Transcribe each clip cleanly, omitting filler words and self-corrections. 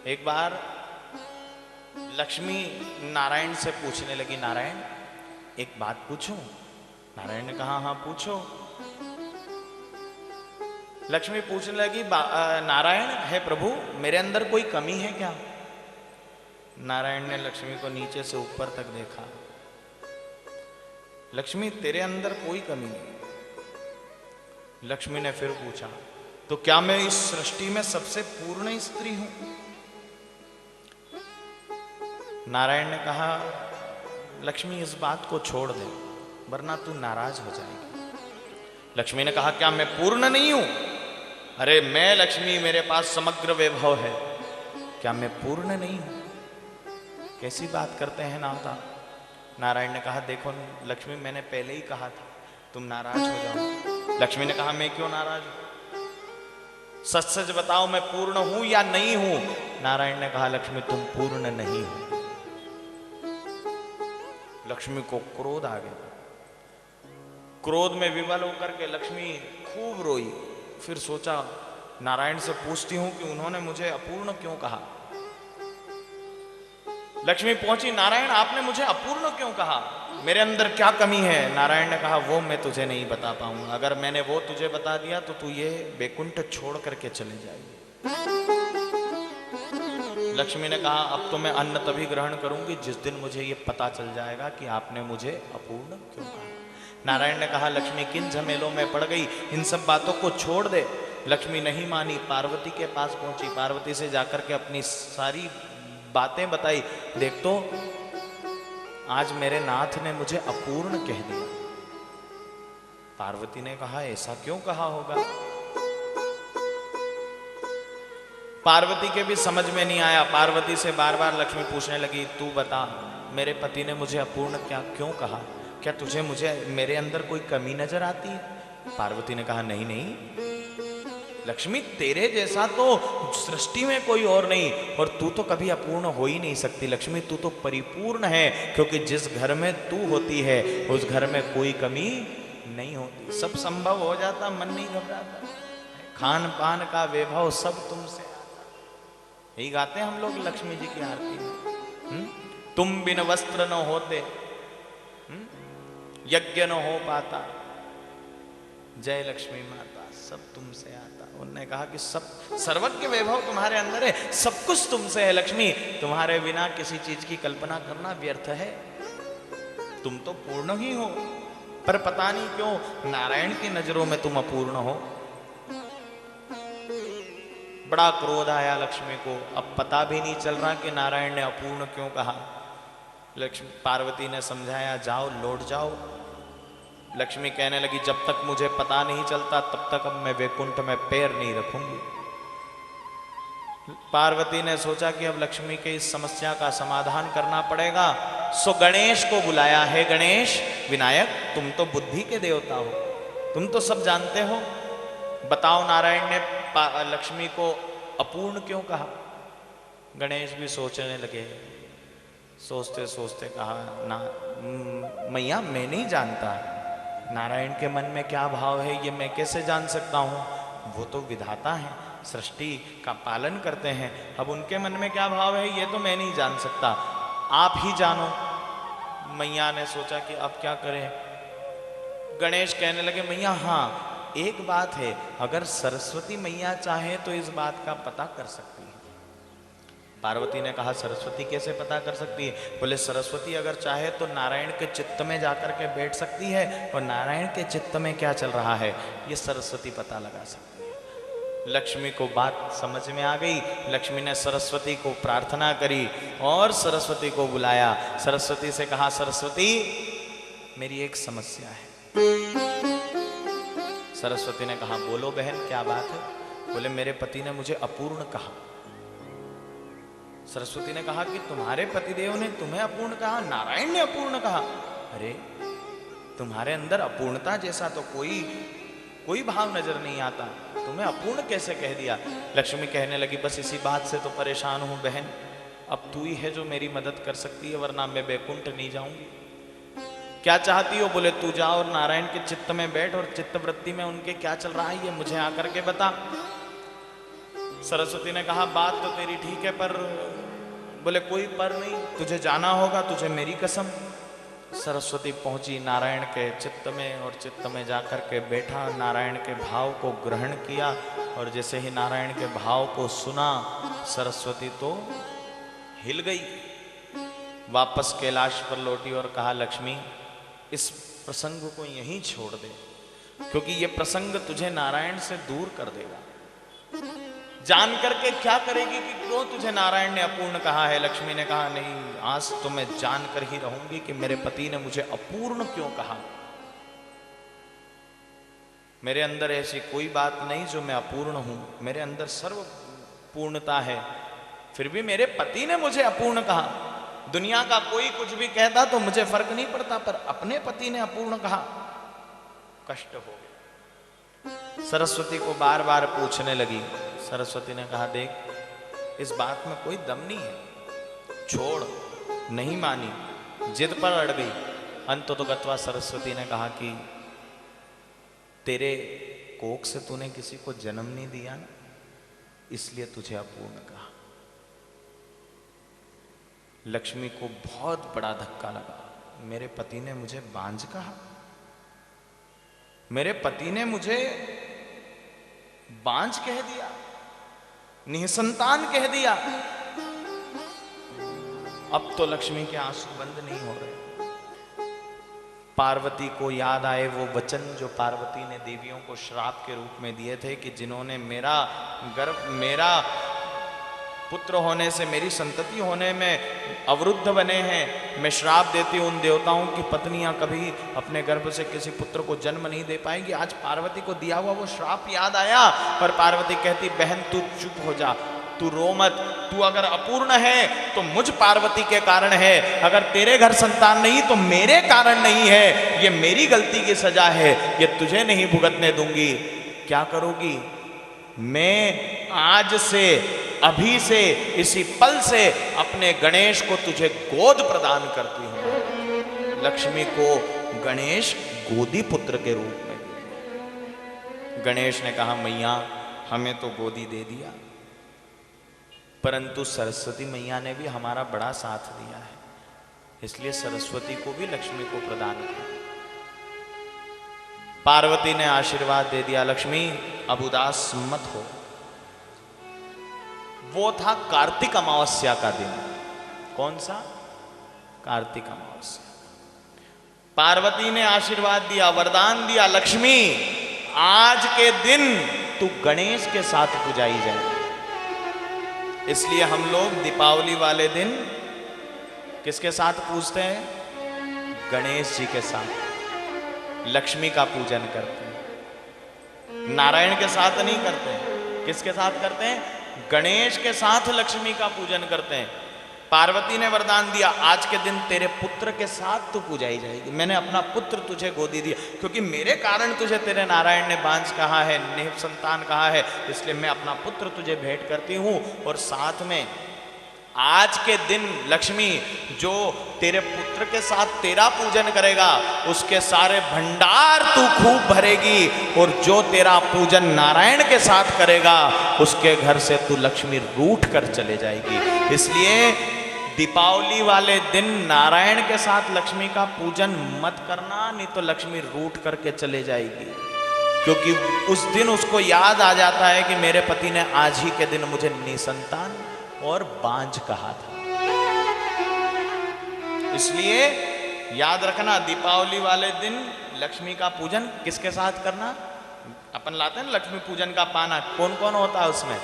एक बार लक्ष्मी नारायण से पूछने लगी, नारायण एक बात पूछूं? नारायण ने कहा हाँ पूछो। लक्ष्मी पूछने लगी, नारायण है प्रभु, मेरे अंदर कोई कमी है क्या? नारायण ने लक्ष्मी को नीचे से ऊपर तक देखा। लक्ष्मी तेरे अंदर कोई कमी नहीं। लक्ष्मी ने फिर पूछा, तो क्या मैं इस सृष्टि में सबसे पूर्ण स्त्री हूं? नारायण ने कहा, लक्ष्मी इस बात को छोड़ दे वरना तू नाराज हो जाएगी। लक्ष्मी ने कहा, क्या मैं पूर्ण नहीं हूं? अरे मैं लक्ष्मी, मेरे पास समग्र वैभव है, क्या मैं पूर्ण नहीं हूं? कैसी बात करते हैं नाता? नारायण ने कहा, देखो लक्ष्मी मैंने पहले ही कहा था तुम नाराज हो जाओ। लक्ष्मी ने कहा, मैं क्यों नाराज हूं? सच सच बताओ मैं पूर्ण हूं या नहीं हूं? नारायण ने कहा, लक्ष्मी तुम पूर्ण नहीं हो। लक्ष्मी को क्रोध आ गया। क्रोध में विवल होकर के लक्ष्मी खूब रोई। फिर सोचा नारायण से पूछती हूं कि उन्होंने मुझे अपूर्ण क्यों कहा। लक्ष्मी पहुंची, नारायण आपने मुझे अपूर्ण क्यों कहा? मेरे अंदर क्या कमी है? नारायण ने कहा, वो मैं तुझे नहीं बता पाऊंगा। अगर मैंने वो तुझे बता दिया तो तू ये बैकुंठ छोड़ करके चले जाएगी। लक्ष्मी ने कहा, अब तो मैं अन्न तभी ग्रहण करूंगी जिस दिन मुझे ये पता चल जाएगा कि आपने मुझे अपूर्ण क्यों कहा। नारायण ने कहा, लक्ष्मी किन झमेलों में पड़ गई, इन सब बातों को छोड़ दे। लक्ष्मी नहीं मानी, पार्वती के पास पहुंची। पार्वती से जाकर के अपनी सारी बातें बताई। देख तो आज मेरे नाथ ने मुझे अपूर्ण कह दिया। पार्वती ने कहा, ऐसा क्यों कहा होगा? पार्वती के भी समझ में नहीं आया। पार्वती से बार बार लक्ष्मी पूछने लगी, तू बता मेरे पति ने मुझे अपूर्ण क्या क्यों कहा? क्या तुझे मुझे मेरे अंदर कोई कमी नजर आती है? पार्वती ने कहा, नहीं नहीं लक्ष्मी, तेरे जैसा तो सृष्टि में कोई और नहीं, और तू तो कभी अपूर्ण हो ही नहीं सकती। लक्ष्मी तू तो परिपूर्ण है, क्योंकि जिस घर में तू होती है उस घर में कोई कमी नहीं होती। सब संभव हो जाता, मन नहीं घबराता। खान पान का वैभव सब तुमसे आता। यही गाते हैं हम लोग लक्ष्मी जी की आरती में। तुम बिन वस्त्र न होते, यज्ञ न हो पाता, जय लक्ष्मी माता, सब तुमसे आता। उन्होंने कहा कि सब सर्वज्ञ वैभव तुम्हारे अंदर है, सब कुछ तुमसे है लक्ष्मी, तुम्हारे बिना किसी चीज की कल्पना करना व्यर्थ है। तुम तो पूर्ण ही हो, पर पता नहीं क्यों नारायण की नजरों में तुम अपूर्ण हो। बड़ा क्रोध आया लक्ष्मी को। अब पता भी नहीं चल रहा कि नारायण ने अपूर्ण क्यों कहा। लक्ष्मी पार्वती ने समझाया, जाओ लौट जाओ। लक्ष्मी कहने लगी, जब तक मुझे पता नहीं चलता तब तक अब मैं वैकुंठ में पैर नहीं रखूंगी। पार्वती ने सोचा कि अब लक्ष्मी के इस समस्या का समाधान करना पड़ेगा। सो गणेश को बुलाया। है गणेश विनायक, तुम तो बुद्धि के देवता हो, तुम तो सब जानते हो, बताओ नारायण ने लक्ष्मी को अपूर्ण क्यों कहा? गणेश भी सोचने लगे। सोचते सोचते कहा, ना मैया मैं नहीं जानता नारायण के मन में क्या भाव है, ये मैं कैसे जान सकता हूँ? वो तो विधाता हैं, सृष्टि का पालन करते हैं। अब उनके मन में क्या भाव है ये तो मैं नहीं जान सकता, आप ही जानो। मैया ने सोचा कि अब क्या करें। गणेश कहने लगे, मैया हाँ एक बात है, अगर सरस्वती मैया चाहे तो इस बात का पता कर सकती है। पार्वती ने कहा, सरस्वती कैसे पता कर सकती है? बोले, सरस्वती अगर चाहे तो नारायण के चित्त में जाकर के बैठ सकती है, और नारायण के चित्त में क्या चल रहा है ये सरस्वती पता लगा सकती है। लक्ष्मी को बात समझ में आ गई। लक्ष्मी ने सरस्वती को प्रार्थना करी और सरस्वती को बुलाया। सरस्वती से कहा, सरस्वती मेरी एक समस्या है। सरस्वती ने कहा, बोलो बहन क्या बात है? बोले, मेरे पति ने मुझे अपूर्ण कहा। सरस्वती ने कहा कि तुम्हारे पतिदेव ने तुम्हें अपूर्ण कहा, नारायण ने अपूर्ण कहा? अरे तुम्हारे अंदर अपूर्णता जैसा तो कोई भाव नजर नहीं आता, तुम्हें अपूर्ण कैसे कह दिया? लक्ष्मी कहने लगी, बस इसी बात से तो परेशान हूं बहन, अब तू ही है जो मेरी मदद कर सकती है, वरना मैं बैकुंठ नहीं जाऊंगी। क्या चाहती हो? बोले, तू जा और नारायण के चित्त में बैठ और चित्त वृत्ति में उनके क्या चल रहा है ये मुझे आकर के बता। सरस्वती ने कहा बात तो तेरी ठीक है, पर बोले कोई पर नहीं, तुझे जाना होगा, तुझे मेरी कसम। सरस्वती पहुंची नारायण के चित्त में और चित्त में जाकर के बैठा, नारायण के भाव को ग्रहण किया और जैसे ही नारायण के भाव को सुना सरस्वती तो हिल गई, वापस कैलाश पर लौटी और कहा लक्ष्मी इस प्रसंग को यहीं छोड़ दे, क्योंकि ये प्रसंग तुझे नारायण से दूर कर देगा। जान करके क्या करेगी कि क्यों तुझे नारायण ने अपूर्ण कहा है। लक्ष्मी ने कहा नहीं, आज तो मैं जान कर ही रहूंगी कि मेरे पति ने मुझे अपूर्ण क्यों कहा। मेरे अंदर ऐसी कोई बात नहीं जो मैं अपूर्ण हूं, मेरे अंदर सर्व पूर्णता है, फिर भी मेरे पति ने मुझे अपूर्ण कहा। दुनिया का कोई कुछ भी कहता तो मुझे फर्क नहीं पड़ता, पर अपने पति ने अपूर्ण कहा, कष्ट हो गया। सरस्वती को बार बार पूछने लगी। सरस्वती ने कहा देख इस बात में कोई दम नहीं है, छोड़। नहीं मानी, जिद पर अड़ गई। अंततोगत्वा सरस्वती ने कहा कि तेरे कोख से तूने किसी को जन्म नहीं दिया ना, इसलिए तुझे अपूर्ण कहा। लक्ष्मी को बहुत बड़ा धक्का लगा, मेरे पति ने मुझे बांझ कहा, मेरे पति ने मुझे बांझ कह दिया, निसंतान कह दिया। अब तो लक्ष्मी के आंसू बंद नहीं हो रहे। पार्वती को याद आए वो वचन जो पार्वती ने देवियों को श्राप के रूप में दिए थे कि जिन्होंने मेरा गर्भ, मेरा पुत्र होने से, मेरी संतति होने में अवरुद्ध बने हैं, मैं श्राप देती हूं उन देवताओं की पत्नियां कभी अपने गर्भ से किसी पुत्र को जन्म नहीं दे पाएंगी। आज पार्वती को दिया हुआ वो श्राप याद आया, पर पार्वती कहती बहन तू चुप हो जा, तू रो मत, तू अगर अपूर्ण है तो मुझ पार्वती के कारण है, अगर तेरे घर संतान नहीं तो मेरे कारण नहीं है, ये मेरी गलती की सजा है, ये तुझे नहीं भुगतने दूंगी। क्या करोगी? मैं आज से, अभी से, इसी पल से अपने गणेश को तुझे गोद प्रदान करती हूं। लक्ष्मी को गणेश गोदी पुत्र के रूप में। गणेश ने कहा मैया हमें तो गोदी दे दिया, परंतु सरस्वती मैया ने भी हमारा बड़ा साथ दिया है, इसलिए सरस्वती को भी लक्ष्मी को प्रदान किया। पार्वती ने आशीर्वाद दे दिया, लक्ष्मी अब उदास मत हो। वो था कार्तिक अमावस्या का दिन। कौन सा? कार्तिक अमावस्या। पार्वती ने आशीर्वाद दिया, वरदान दिया, लक्ष्मी आज के दिन तू गणेश के साथ पूजाई जाए। इसलिए हम लोग दीपावली वाले दिन किसके साथ पूजते हैं? गणेश जी के साथ लक्ष्मी का पूजन करते हैं। नारायण के साथ नहीं करते। किसके साथ करते हैं? गणेश के साथ लक्ष्मी का पूजन करते हैं। पार्वती ने वरदान दिया, आज के दिन तेरे पुत्र के साथ तू पूजाई जाएगी। मैंने अपना पुत्र तुझे गोदी दिया, क्योंकि मेरे कारण तुझे तेरे नारायण ने बांझ कहा है, निः संतान कहा है, इसलिए मैं अपना पुत्र तुझे भेंट करती हूं। और साथ में आज के दिन लक्ष्मी जो तेरे पुत्र के साथ तेरा पूजन करेगा, उसके सारे भंडार तू खूब भरेगी, और जो तेरा पूजन नारायण के साथ करेगा उसके घर से तू लक्ष्मी रूठ कर चले जाएगी। इसलिए दीपावली वाले दिन नारायण के साथ लक्ष्मी का पूजन मत करना, नहीं तो लक्ष्मी रूठ करके चले जाएगी। क्योंकि उस दिन उसको याद आ जाता है कि मेरे पति ने आज ही के दिन मुझे निसंतान और बांझ कहा था। इसलिए याद रखना, दीपावली वाले दिन लक्ष्मी का पूजन किसके साथ करना? अपन लाते हैं ना लक्ष्मी पूजन का पाना, कौन कौन होता है उसमें?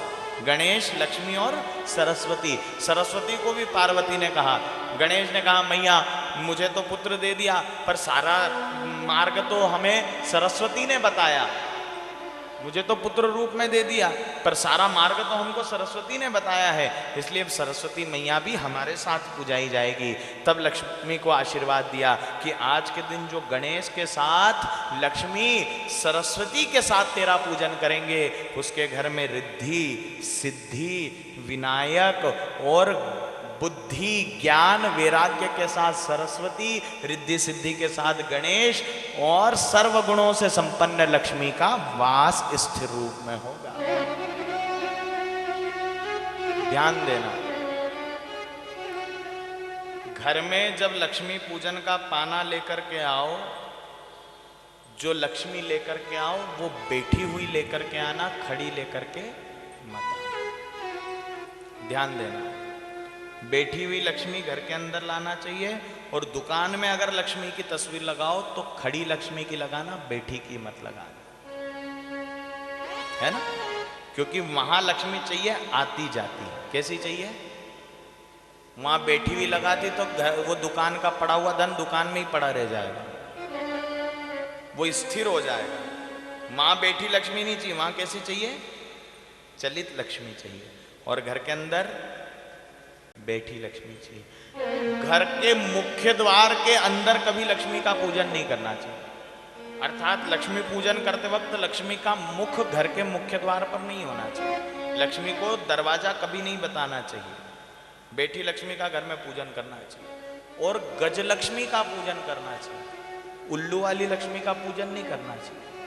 गणेश, लक्ष्मी और सरस्वती। सरस्वती को भी पार्वती ने कहा। गणेश ने कहा मैया मुझे तो पुत्र दे दिया, पर सारा मार्ग तो हमें सरस्वती ने बताया। मुझे तो पुत्र रूप में दे दिया, पर सारा मार्ग तो हमको सरस्वती ने बताया है, इसलिए सरस्वती मैया भी हमारे साथ पूजाई जाएगी। तब लक्ष्मी को आशीर्वाद दिया कि आज के दिन जो गणेश के साथ लक्ष्मी सरस्वती के साथ तेरा पूजन करेंगे, उसके घर में रिद्धि, सिद्धि, विनायक और बुद्धि, ज्ञान, वैराग्य के साथ सरस्वती, रिद्धि सिद्धि के साथ गणेश और सर्व गुणों से संपन्न लक्ष्मी का वास स्थिर रूप में होगा। ध्यान देना, घर में जब लक्ष्मी पूजन का पाना लेकर के आओ, जो लक्ष्मी लेकर के आओ वो बैठी हुई लेकर के आना, खड़ी लेकर के मत आना। ध्यान देना, बैठी हुई लक्ष्मी घर के अंदर लाना चाहिए, और दुकान में अगर लक्ष्मी की तस्वीर लगाओ तो खड़ी लक्ष्मी की लगाना, बैठी की मत लगाना, है ना। क्योंकि वहां लक्ष्मी चाहिए आती जाती, कैसी चाहिए। वहां बैठी हुई लगाती तो वो दुकान का पड़ा हुआ धन दुकान में ही पड़ा रह जाएगा, वो स्थिर हो जाएगा। मां बैठी लक्ष्मी नहीं चाहिए, वहां कैसी चाहिए, चलित लक्ष्मी चाहिए। और घर के अंदर बैठी लक्ष्मी चाहिए। घर के मुख्य द्वार के अंदर कभी लक्ष्मी का पूजन नहीं करना चाहिए, अर्थात लक्ष्मी पूजन करते वक्त लक्ष्मी का मुख घर के मुख्य द्वार पर नहीं होना चाहिए। लक्ष्मी को दरवाजा कभी नहीं बताना चाहिए। बैठी लक्ष्मी का घर में पूजन करना चाहिए, और गजलक्ष्मी का पूजन करना चाहिए। उल्लू वाली लक्ष्मी का पूजन नहीं करना चाहिए।